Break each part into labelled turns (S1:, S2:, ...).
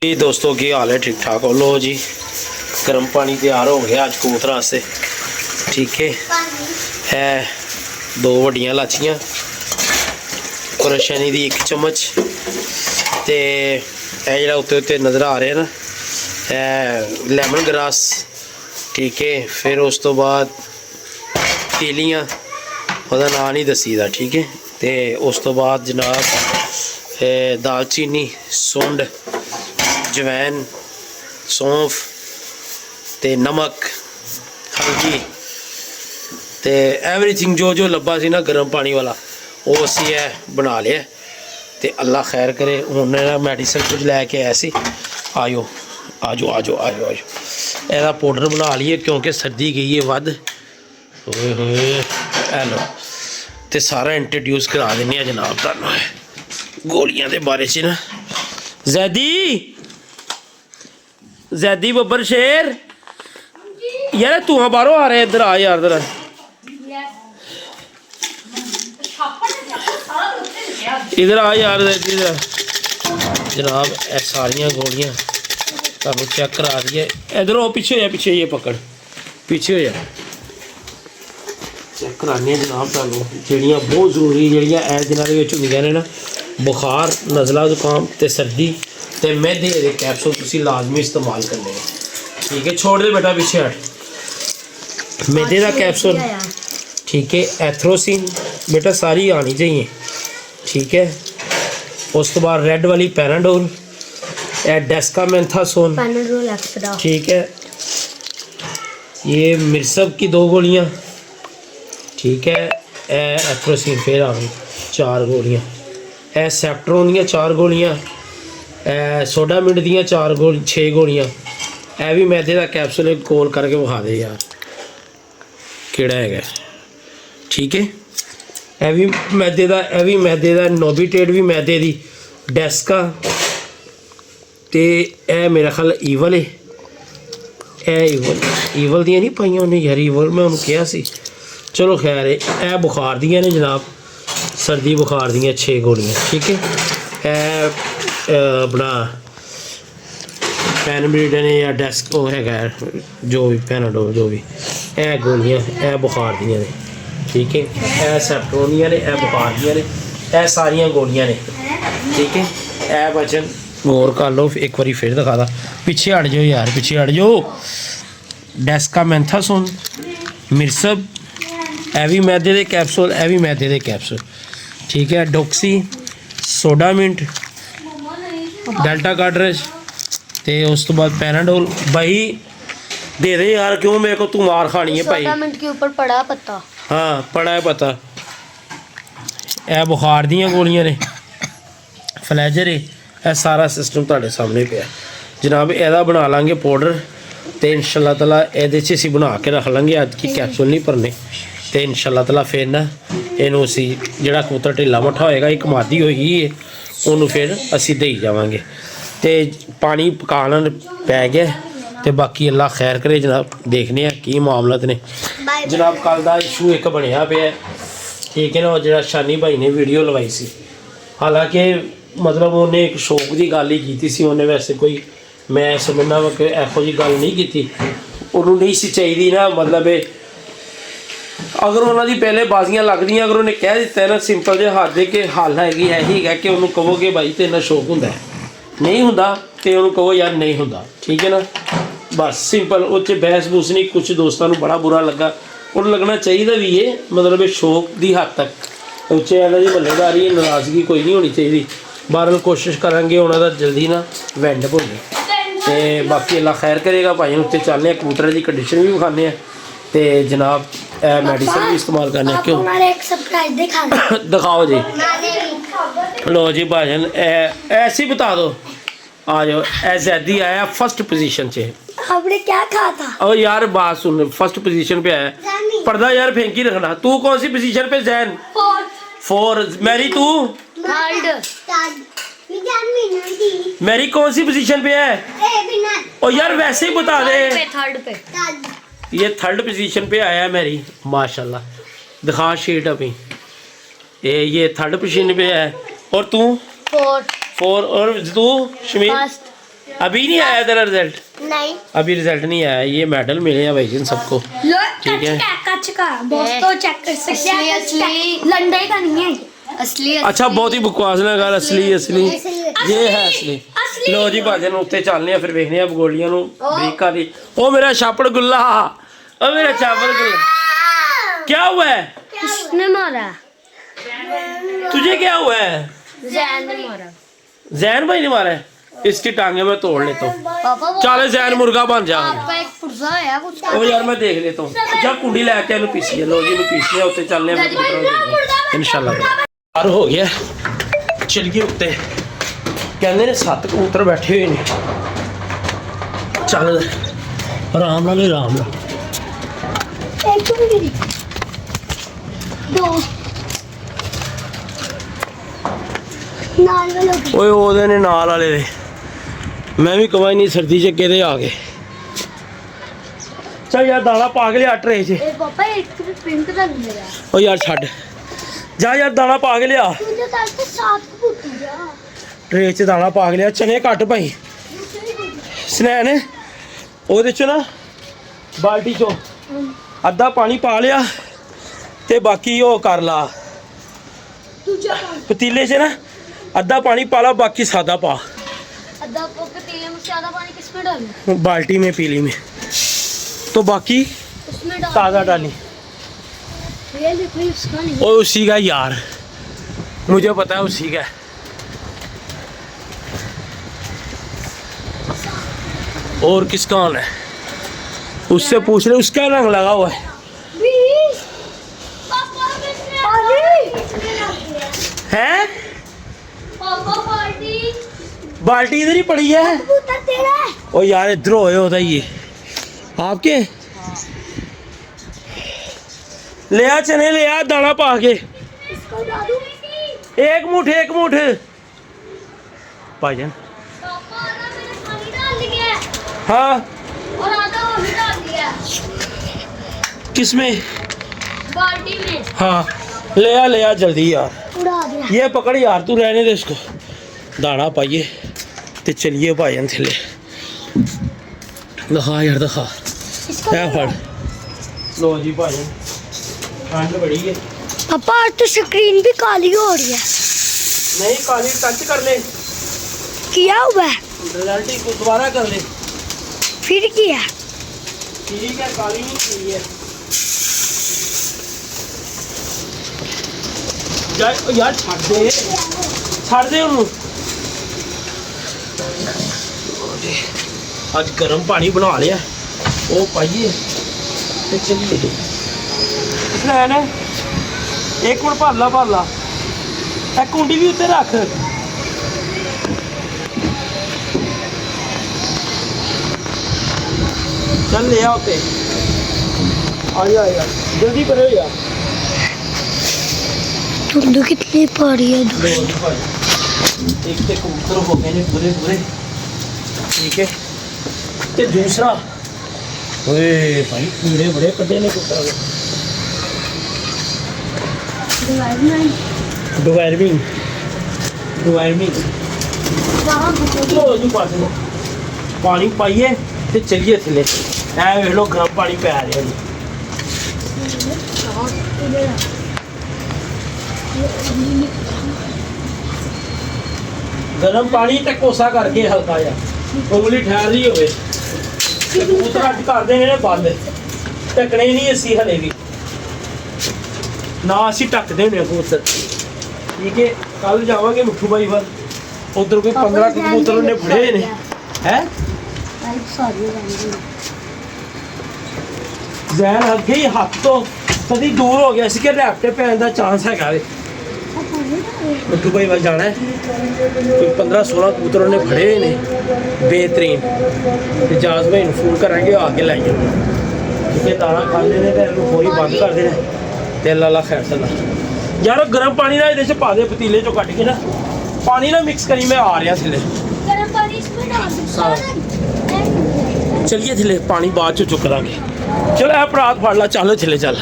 S1: जी दोस्तों की हाल है? ठीक ठाक हो? लो जी गर्म पानी तैयार हो गया अज कबूतर वास्ते। ठीक है दो वड्डियां लाचियां और शनि दी 1 चम्मच ते जरा उत्ते उत्ते नज़र आ रहे ना लैमन ग्रास। ठीक है फिर उस तो बाद तीलियां ओहदा नाम नहीं दसी दा। ठीक है तो उस तो बाद जनाब दालचीनी सुंड जवैन सौंफ ते नमक हल्दी ते एवरीथिंग जो जो लब्भा सी ना गर्म पानी वाला वो असी है बना लिया। तो अल्लाह खैर करे हुण मैडिसन कुछ लैके आया सी। आयो आजो आजो आजो आजो एदा पाउडर बना लिए क्योंकि सर्दी गई है वध। होए होए हेलो तो सारा इंट्रोड्यूस करा देने जनाब तुहानूं गोलियां दे बारे च ना। जैदी बब्बर शेर यार तू बाहरों आ रहा है इधर आ यार इधर इधर आ यार इधर जनाब ए सारियां गोलियां तुहानूं चेक करा दिए। इधर हो पीछे ये पकड़ पीछे हो जा चेक कराने जनाब तुहानूं जिहड़ियां बहुत जरूरी जिहड़ियां ए दिनां दे विच हुंदियां ने ना बुखार नज़ला जुकाम ते सर्दी ते मैदे दे कैप्सूल तुसीं लाजमी इस्तेमाल करने हैं। ठीक है छोड़ दे बेटा पीछे हट मैदे का कैप्सूल। ठीक है एथ्रोसिन बेटा सारी आनी चाहिए। ठीक है उस तो बाद रेड वाली पैराडोल डेस्कामेंथासोन। ठीक है ये मिर्सब की 2 गोलियां। ठीक है एथ्रोसिन फिर आ गई 4 गोलियां। सेप्ट्रोन दी 4 गोलियां सोडामिड दी 6 गोलियां। ए भी मैदे का कैप्सूल एक गोल करके विखा दे यार केड़ा है। ठीक है ए भी मैदे का नोबिटेट भी मैदे दी डेस्का ते ए मेरा ख्याल ईवल है। ईवल दियां नहीं पाइयां उन्हें यार ईवल मैं उन्हें कहा सी। चलो खैर है बुखार दियां ने जनाब सर्दी बुखार दियां 6 गोलियां। ठीक है अपना पैनब्रिडन या डेस्क वो है जो भी पैनाडोल जो भी ए गोलियां ए बुखार दियां ने। ठीक है ए सेप्ट्रोनिया ने ए बुखार दियां ने ए सारियां गोलियां ने। ठीक है ए बचन गौर कर लो एक बारी फिर दिखा दा पिछे हट जाओ यार पिछे हट जाओ। डेस्कामेंथासोन मिर्सब ए भी मैदे दे कैप्सूल ए भी मैदे दे कैप्सूल। ठीक है डॉक्सी सोडामिंट डेल्टा कार्ट्रेज ते उस तो बाद पैनाडोल। भाई दे दे यार क्यों मेरे को तू मार खानी है भाई।
S2: मिनट के ऊपर पड़ा पता।
S1: हाँ पड़ा है पता। ए बुखार दियां गोलियां ने फ्लैजर है ए सारा सिस्टम तुहाडे सामने पिया जनाब। एदा बना लांगे पाउडर तो इंशाअल्लाह ताला एहदे च असीं बना के रख लांगे। अज की कैप्सूल नहीं भरने तो इंशाअल्लाह ताला फिर ना इनू असीं जिहड़ा कबूतर ढिला मट्ठा होएगा एक मादी होई है उन्होंने फिर असीं देई जावांगे। तो पानी पकाना पै गया तो बाकी अल्लाह खैर करे जनाब देखने की मामलत ने जनाब। कल का इशू एक बनया पे। ठीक है ना जो शानी भाई ने वीडियो लवाई सी हालांकि मतलब उन्हें एक शौक की गल ही की सी। उन्हें वैसे कोई मैं समझना वा कि एहो जी गल नहीं की उन्होंने नहीं सी चाहिए ना मतलब अगर उन्होंने पहले बाजियां लगदी अगर उन्हें कह दिता है ना सिंपल जे हाथ दे के हल हैगी यही है कि उन्होंने कहो कि भाई तेरे शौक होंदा नहीं होंदा तो उन्होंने कहो यार नहीं होंदा। ठीक है ना बस सिंपल उस बहस बूस नहीं। कुछ दोस्तों को बड़ा बुरा लगा और लगना चाहिए भी है मतलब शौक की हद तक उच्चे वाले की बल्लेदारी नाराज़गी कोई नहीं होनी चाहिए। बहरहाल कोशिश करांगे उन्होंने जल्दी ना वेंड भुने तो बाकी अल्लाह खैर करेगा। भाई उत्ते चलने कबूतर की कंडीशन भी विखाने तो जनाब मेडिसिन भी इस्तेमाल करने क्यों दिखाओ जी। लो जी भाजन ऐसे बता दो आ जाओ। जैदी आया फर्स्ट पोजीशन से।
S2: आपने क्या कहा था?
S1: और यार बात सुन फर्स्ट पोजीशन पे आया पर्दा यार फेंकी रखना। तू कौन सी पोजीशन पे जैन? 4 मैरी तू मैरी कौन सी पोजीशन पे है? और यार वैसे ही बता दे।
S2: थर्ड पे
S1: ये 3rd पोजीशन पे आया मैरी माशाल्लाह। दिखा शीट अभी ये 3rd पोजीशन पे है। और तू
S2: 4
S1: और तू शमीर अभी नहीं आया तेरा रिजल्ट?
S2: नहीं
S1: अभी रिजल्ट नहीं आया, ये मेडल मिले हैं भाई जिन सबको।
S2: लो
S1: ठीक है।
S2: कच का दोस्तों चेक कर सकते हैं असली लंडे का नहीं है असली
S1: अच्छा बहुत ही बकवास ना गल, असली असली ये है असली। लो जी भाजन उत्ते चलने फिर देखने आ बगोलियां नु ब्रेका दी। ओ मेरा छापड़ गुल्ला, ओ मेरा छापड़ गुल्ला, क्या हुआ है?
S2: किसने मारा?
S1: तुझे क्या हुआ है?
S2: जैन ने मारा।
S1: जैन भाई ने मारा है? इसकी टांगे मैं तोड़ लेता हूँ।
S2: पापा वो
S1: चल जैन मुर्गा बन जा।
S2: आपका एक पुर्जा है कुछ
S1: ओ यार मैं देख लेता हूँ। जा कुंडी लेके इन्हें पीसी लो जी, पीसी उत्ते चलने इंशाल्लाह। पार हो गया, चलिए उत्ते। कहते ने 7 कबूतर बैठे हुए ने। चल आराम नाल आराम नाल।
S2: एक दो नाल वालों
S1: ओए ओदे ने नाल वाले दे, मैं भी कवा नहीं सर्दी च केदे आ गए। चल यार दाना पा के लिया ट्रे च।
S2: ए पापा एक पिंक रंग मेरा
S1: ओ यार छੱਡ जा यार, दाना पा के लिया
S2: मुझे कल से 7 कबूतर
S1: ट्रे च, दाना पा के लिया। चने घट भाई स्नैन ਉਹਦੇ ਚ ਨਾ ਬਾਲਟੀ ਚੋਂ ਅੱਧਾ ਪਾਣੀ ਪਾ ਲਿਆ ਤੇ ਬਾਕੀ ਉਹ ਕਰ ਲਾ
S2: दूजा
S1: पतीले से ना आधा पानी पा ला, बाकी सादा पा
S2: अद्धा पतीले में ज्यादा पानी किसमें डालूं?
S1: बाल्टी में पीली में, तो बाकी
S2: उसमें डाल
S1: ताज़ा डाली।
S2: ये लिक्विड उसका नहीं
S1: और उसी का यार, मुझे पता है उसी का। और किसका होना है उससे पूछ रहे, उसका रंग लगा हुआ है।
S2: पापा
S1: हैं
S2: पापा पार्टी
S1: बाल्टी इधर ही पड़ी है।
S2: कबूतर तेरा है
S1: ओ यार इधर होए होता ये आपके। ले आ चने, ले आ दाना पा के।
S2: इसको डालूं
S1: एक मुठ भाईजान।
S2: पापा आधा मैंने पानी डाल दिया
S1: हाँ
S2: और आधा वो भी डाल दिया
S1: किसमें?
S2: बाल्टी में
S1: हाँ ले आ जल्दी यार।
S2: उड़ा दिया
S1: ये पकड़ यार, तू रहने दे इसको। दाना पाइए ते चलिए भाईजान थले। दिखा यार दिखा,
S2: इसको
S1: क्या फड़ लो जी भाईजान, ठंड बड़ी है।
S2: पापा आज तो स्क्रीन भी काली हो रही है।
S1: नहीं काली टच कर ले,
S2: किया हुआ है
S1: रिजल्ट को दोबारा कर ले।
S2: फिर किया
S1: ठीक है, काली नहीं की है यार छड़ दे उन्होंने। आज गर्म पानी बना लिया, वो पाइए ते चलिए। इसने ना एक मिनट भर ला ए कुंडी भी उत्ते रख। चल ले आ उत्ते, आ जा जल्दी करो यार।
S2: धुंध कितनी पड़ी है
S1: एक तो कबूतर हो गए ने पूरे ठीक है, ते दूसरा ओए भाई कीड़े बड़े कड्डे ने कबूतर के। डुवायरमिंग लो जी पास लो पानी पाइए ते चलिए थले। ऐ वेख लो गर्म पानी पै रहा जी। गर्म पानी ते कोसा करके हल्का जा उंगली ठहर रही होवे ते कबूतर अज कर देने ने बंद, ढकने नहीं असी हले भी ना, असी ढकते होने कबूतर। ठीक है, कल जावांगे मिठू भाई वाल, उधर कोई 15 कबूतर ने फड़े ने है। जैन अगे ही हाथ तो कदी दूर हो गया सी कि रैप्टे पैन का चांस है। मिठू भाई वाल जाना है, कोई 15-16 कबूतर ने फड़े ने बेहतरीन। ते जाज भाई फोन करेंगे आके लाई जाओ। ठीक है, दाना खा लेने तो खोरी बंद कर देना ते अल्लाह खैर सदा। यार गर्म पानी ना ये पा दे पतीले चो कट के ना, पानी ना मिक्स करी, मैं आ रहा थले।
S2: गरम पानी इसमें डाल दो।
S1: चलिए थले, पानी बाद चो चुक लांगे। चलो ऐ परात फाड़ ला, चल थले चल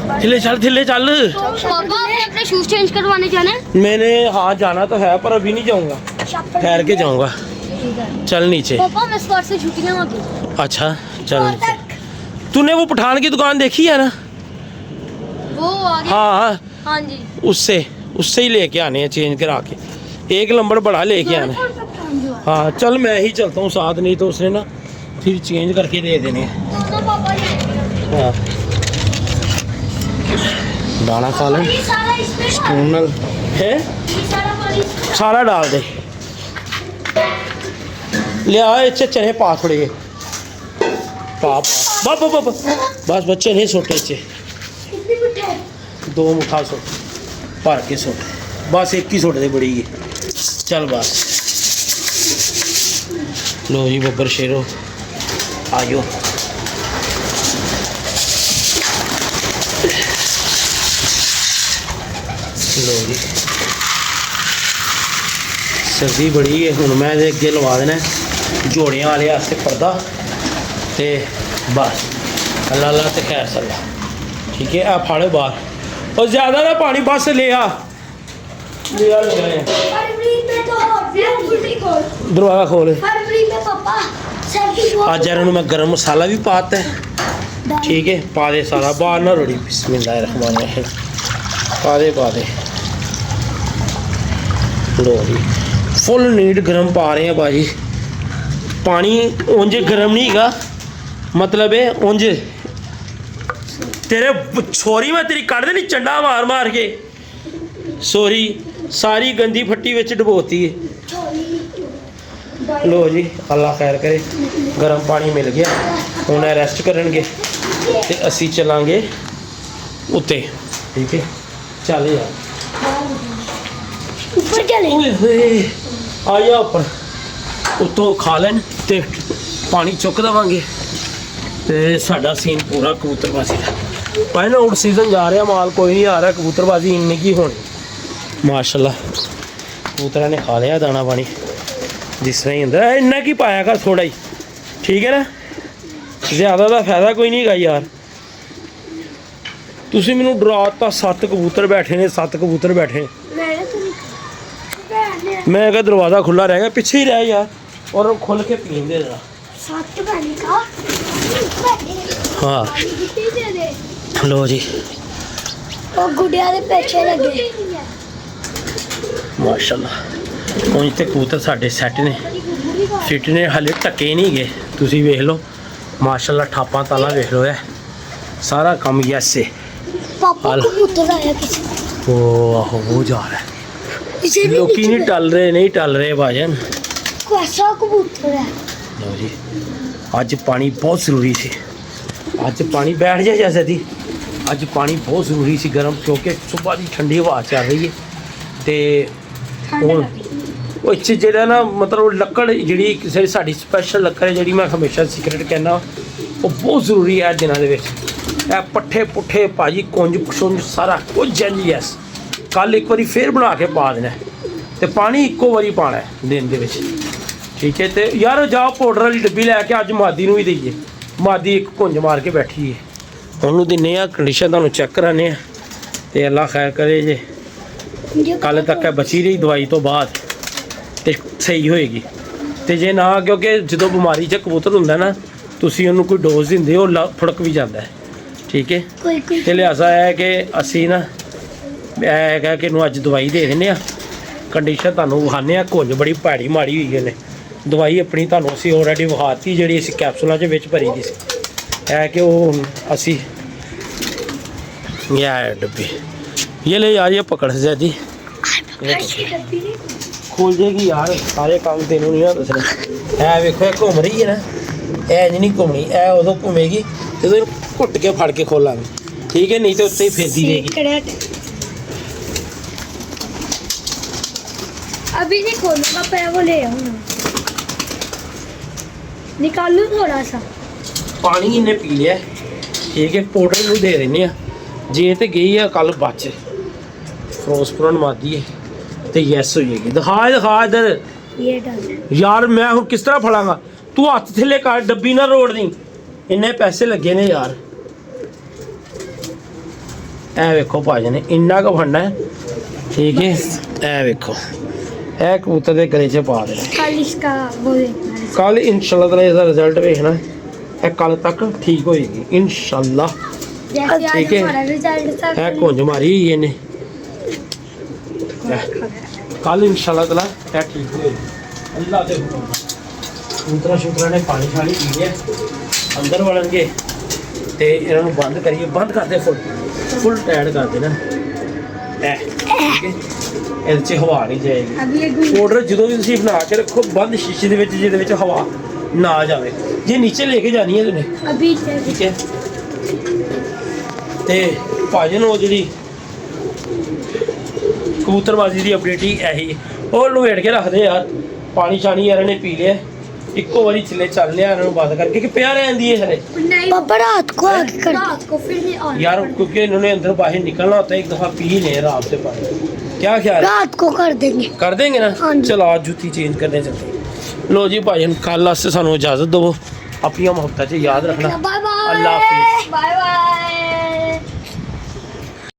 S2: पापा अपने शूज चेंज करवाने जाना है।
S1: मैंने हाँ जाना तो है पर अभी नहीं जाऊँगा, ठहर के जाऊँगा।
S2: इधर
S1: चल नीचे।
S2: पापा मैं स्पॉट से छुट्टियां मांगी
S1: अच्छा चल नीचे। तूने वो पठान की दुकान देखी है ना?
S2: वो आगे
S1: हाँ
S2: हाँ जी
S1: उससे उससे ही लेके आने हैं चेंज करा के, एक नंबर बड़ा लेके आना है। हाँ चल मैं ही चलता हूँ साथ, नहीं तो उसने ना फिर चेंज करके दे देने हैं।
S2: दोनों पापा ने
S1: हाँ दाना खा लें
S2: ये सारा इसमें था,
S1: स्पून नाल है,
S2: ये सारा पानी इसमें था।
S1: सारा डाल दे। लिया इच्छे चने पा थोड़े जे पा बस बस बच्चे नहीं सोटे इच्छे
S2: कितनी मिठाई
S1: 2 मुठा सोट भर के सोट, बस एक ही सोट दे बड़ी है। चल बस लो जी बब्बर शेरो आयो। लो जी सर्दी बड़ी है, हुण मैं इहदे अगे लवा देना जोड़ियां वाले वास्ते पर्दा ते बस अल्लाह अल्लाह ते खैर सल्ला। ठीक है आ फाड़ो बाहर और ज़्यादा ना पानी बस ले आ
S2: फरवरी में तो फरवरी खोल
S1: दरवाज़ा खोल।
S2: फरवरी में पापा सर्दी बहुत
S1: आज यार मैं गरम मसाला भी पाता है। ठीक है पा दे सारा बाहर ना रोड़ी, बिस्मिल्लाहिर्रहमानिर्रहीम पा दे लो जी फुल नीट गरम पा रहे हैं भाजी। पानी उंज गरम नहीं हैगा, मतलब है उंज तेरे छोरी मैं तेरी कड़ देनी चंडा मार मार के। सॉरी सारी गंदी फट्टी विच डबोती है। लो जी अल्लाह खैर करे, गर्म पानी मिल गया, हुण रेस्ट करनगे ते असी चलांगे उत्ते। ठीक है चल यार
S2: ऊपर चले
S1: ओए होए आ जा उपर, उत्तों खा लैन ते पानी चुक देवांगे ते साडा सीन पूरा कबूतरबाजी दा। भाई ना आउट सीजन जा रहा, माल कोई नहीं आ रहा, कबूतरबाजी इन्नी की होनी माशाल्लाह। कबूतरा ने खा लिया दाना पानी जिस तरह ही होंदा है, इन्ना की पाया कर थोड़ा ही, ठीक है ना, ज़्यादा का फायदा कोई नहीं गा यार। तुसी मैनू डराता 7 कबूतर बैठे ने, 7 कबूतर बैठे
S2: मैंने तो नहीं
S1: मैं क्या दरवाज़ा खुला रह गया, पीछे ही रह यार और खोल के पीन दे जरा।
S2: साथ पानी का
S1: हाँ
S2: कितनी दे दे
S1: लो जी
S2: ਉਹ ਗੁੱਡਿਆਂ ਦੇ ਪਿੱਛੇ ਲੱਗੇ
S1: ਮਾਸ਼ਾਅੱਲਾ। ਉਂਝ ਤੇ ਕਬੂਤਰ ਸਾਡੇ ਸੈੱਟ ਨੇ, ਫਿੱਟ ਨੇ, ਹਲੇ ਟੱਕੇ ਨਹੀਂ ਗਏ। ਤੁਸੀਂ ਵੇਖ ਲਓ ਮਾਸ਼ਾਅੱਲਾ, ਠਾਪਾਂ ਤਾਲਾ ਵੇਖ ਲਓ, ਇਹ ਸਾਰਾ ਕੰਮ ਯੈਸ ਹੈ।
S2: ਪਾਪਾ
S1: ਹਲ।
S2: ਕਬੂਤਰ ਆਇਆ ਕਿਸੇ
S1: ਉਹ ਆਹੋ ਉਹ ਜਾ ਰਿਹਾ,
S2: इसे भी
S1: ਲੋਕੀ ਨਹੀਂ ਟਲ ਰਹੇ, ਨਹੀਂ ਟਲ ਰਹੇ ਭਾਜਨ।
S2: कैसा कबूतर है
S1: ਲਓ ਜੀ ਅੱਜ ਪਾਣੀ ਬਹੁਤ ਜ਼ਰੂਰੀ ਸੀ, ਅੱਜ ਪਾਣੀ ਬੈਠ ਜਾ ਜੈਸੇ ਦੀ, ਅੱਜ ਪਾਣੀ ਬਹੁਤ ਜ਼ਰੂਰੀ ਸੀ ਗਰਮ, ਕਿਉਂਕਿ ਸਵੇਰ ਦੀ ਠੰਡੀ ਹਵਾ ਚੱਲ ਰਹੀ ਹੈ ਤੇ ਹੁਣ ਉਹ ਇੱਥੇ ਜਿਹੜਾ ਨਾ ਮਤਲਬ ਲੱਕੜ ਜਿਹੜੀ ਕਿਸੇ ਸਾਡੀ ਸਪੈਸ਼ਲ ਲੱਕੜ ਹੈ, ਜਿਹੜੀ ਮੈਂ ਹਮੇਸ਼ਾ ਸੀਕ੍ਰੇਟ ਕਹਿੰਦਾ, ਉਹ ਬਹੁਤ ਜ਼ਰੂਰੀ ਹੈ ਦਿਨਾਂ ਦੇ ਵਿੱਚ। ਇਹ ਪੱਠੇ ਪੁੱਠੇ ਭਾਜੀ ਕੁੰਜ ਕੁੰਜ ਸਾਰਾ ਕੁਝ ਜੈਸ ਕੱਲ ਇੱਕ ਵਾਰੀ ਫੇਰ ਬਣਾ ਕੇ ਪਾ ਦੇਣਾ ਤੇ ਪਾਣੀ ਇੱਕੋ ਵਾਰੀ ਪਾਣਾ ਹੈ ਦਿਨ ਦੇ ਵਿੱਚ। ਠੀਕ ਹੈ ਤੇ ਯਾਰ ਜਾਓ ਪਾਊਡਰ ਵਾਲੀ ਡੱਬੀ ਲੈ ਕੇ ਅੱਜ ਮਾਦੀ ਨੂੰ ਵੀ ਦਈਏ, ਮਾਦੀ ਇੱਕ ਕੁੰਜ ਮਾਰ ਕੇ ਬੈਠੀ ਹੈ, ਉਹਨੂੰ ਦਿੰਨੇ ਆ ਕੰਡੀਸ਼ਨ ਤੁਹਾਨੂੰ ਚੈੱਕ ਕਰਾਨੇ ਆ ਤੇ ਅੱਲਾ ਖੈਰ ਕਰੇ ਜੇ ਕੱਲ ਤੱਕ ਬਚੀ ਰਹੀ ਦਵਾਈ ਤੋਂ ਬਾਅਦ ਤੇ ਸਹੀ ਹੋਏਗੀ। ਤੇ ਜੇ ਨਾ, ਕਿਉਂਕਿ ਜਦੋਂ ਬਿਮਾਰੀ 'ਚ ਕਬੂਤਰ ਹੁੰਦਾ ਨਾ, ਤੁਸੀਂ ਉਹਨੂੰ ਕੋਈ ਡੋਜ਼ ਦਿੰਦੇ ਹੋ ਫੜਕ ਵੀ ਜਾਂਦਾ ਹੈ। ਠੀਕ ਹੈ
S2: कोई
S1: ਤੇ ਲਿਹਾਜ਼ਾ ਹੈ ਕਿ ਅਸੀਂ ਨਾ ਇਹ ਹੈਗਾ ਕਿ ਇਹਨੂੰ ਅੱਜ ਦਵਾਈ ਦੇ ਦਿੰਦੇ ਆ, ਕੰਡੀਸ਼ਨ ਤੁਹਾਨੂੰ ਵਿਖਾਉਂਦੇ ਆ। ਕੁੰਝ ਬੜੀ ਭੈੜੀ ਮਾੜੀ ਹੋਈ ਇਹਨੇ, ਦਵਾਈ ਆਪਣੀ ਤੁਹਾਨੂੰ ਅਸੀਂ ਆਲਰੇਡੀ ਵਿਖਾਤੀ, ਜਿਹੜੀ ਅਸੀਂ ਕੈਪਸੂਲਾਂ 'ਚ ਵਿੱਚ ਭਰੀ ਦੀ ਸੀ। है कि वो असी ये है डब्बी, ये ले यार, ये पकड़ से जाती खोल जाएगी यार, सारे काम तेन नहीं ना दसने। है वेखो घूम रही है ना, ऐ नहीं घूमनी, ऐ उदों घूमेगी जो घुट के फड़ के खोलांगे। ठीक है, नहीं तो उत्ते ही फिरती रहेगी।
S2: अभी नहीं खोलूंगा, पर वो ले आऊँ, निकालू थोड़ा सा
S1: पानी इन्हें पी लिया। ठीक है, पाउडर ਨੂੰ ਦੇ ਦਿੰਨੇ ਆ, ਜੇ ਤੇ ਗਈ ਆ ਕੱਲ ਬਚ ਫਰੋਸਪੁਰਨ ਮਾਦੀ ਹੈ ਤੇ ਯੈਸ ਹੋ ਜਾਏਗੀ। ਦਿਖਾ ਇਧਰ
S2: ये डाल
S1: ਯਾਰ, ਮੈਂ ਹੁਣ ਕਿਸ ਤਰ੍ਹਾਂ ਫੜਾਂਗਾ, ਤੂੰ ਹੱਥ ਥੱਲੇ ਕਰ, ਡੱਬੀ ਨਾ ਰੋੜ ਦੀ, ਇੰਨੇ ਪੈਸੇ ਲੱਗੇ ਨੇ ਯਾਰ। ਐ ਵੇਖੋ ਭਾਜੀ ਨੇ ਇੰਨਾ ਕੁ ਫੜਨਾ ਹੈ। ਠੀਕ ਹੈ, ਐ ਵੇਖੋ ਇਹ ਕਬੂਤਰ ਦੇ ਗਲੇ 'ਚ ਪਾ ਦੇਣਾ
S2: कल इसका वो देखना है।
S1: ਕੱਲ ਇਨਸ਼ਾਅੱਲਾ ਤਾਲਾ ਇਹਦਾ ਰਿਜ਼ਲਟ ਵੇਖਣਾ ਇਹ ਕੱਲ ਤੱਕ ਠੀਕ ਹੋਏਗੀ ਇਨਸ਼ਾਅੱਲਾ
S2: जैसे आज
S1: ठीक है।
S2: हमारा रिजल्ट था
S1: ਇਹ ਕੁੰਝ ਮਾਰੀ ਹੋਈ ਇਹਨੇ ਕੱਲ ਇਨਸ਼ਾਅੱਲਾ ਤਾਲਾ ਇਹ ਠੀਕ ਹੋਏਗੀ ਅੱਲਾ ਦੇ ਹੁਕਮ ਕਬੂਤਰਾਂ ਸ਼ੁਕਰਾਂ ਨੇ ਪਾਣੀ ਛਾਣੀ ਪੀ ਲਿਆ ਅੰਦਰ ਵੜਨਗੇ ਤੇ ਇਹਨਾਂ ਨੂੰ ਬੰਦ ਕਰੀਏ ਬੰਦ ਕਰਦੇ ਫੁੱਲ ਟਾਈਟ ਕਰ ਦੇਣਾ ਇਹ ਠੀਕ ਹੈ ਇਹਦੇ 'ਚ ਹਵਾ ਨਹੀਂ ਜਾਏਗੀ
S2: अभी ये गुल
S1: ਪਾਊਡਰ ਜਦੋਂ ਵੀ ਤੁਸੀਂ ਬਣਾ ਕੇ ਰੱਖੋ ਬੰਦ ਸ਼ੀਸ਼ੇ ਦੇ ਵਿੱਚ ਜਿਹਦੇ ਵਿੱਚ ਹਵਾ ਨਾ ਜਾਵੇ ਜੇ ਨੀਚੇ ਲੈ ਕੇ ਜਾਣੀ ਹੈ ਤੁਸੀਂ
S2: अभी से
S1: ਠੀਕ ਹੈ ਤੇ ਭਾਜਨ ਉਹ ਜਿਹੜੀ ਕਬੂਤਰਬਾਜ਼ੀ ਦੀ ਅਪਡੇਟ ਹੀ ਇਹੀ ਉਹ ਲਵੇੜ ਕੇ ਰੱਖਦੇ ਯਾਰ ਪਾਣੀ ਛਾਣੀ ਯਾਰ ਨੇ ਪੀ ਲਿਆ ਇੱਕੋ ਵਾਰੀ ਥੱਲੇ ਚੱਲ ਲਿਆ ਇਹਨਾਂ ਨੂੰ ਬੰਦ ਕਰਕੇ ਕਿ ਪਿਆ ਰਹਿੰਦੀ ਹੈ ਹਲੇ
S2: नहीं
S3: पापा रात को आके कर
S2: रात को फिर नहीं ऑन
S1: यार क्योंकि इन्होंने अंदर बाहर निकलना होता है एक दफ़ा पी लें रात से पानी क्या ख्याल है
S3: रात को कर देंगे
S1: कर देंगे ना
S3: हाँ जी।
S1: चलो आज जूती चेंज करने चलते हैं लो जी भाई कल वास्ते सानू इजाजत दो अपनी मोहब्बत याद रखना
S2: बाय बाय
S1: अल्लाह हाफिज़
S2: बाय बाय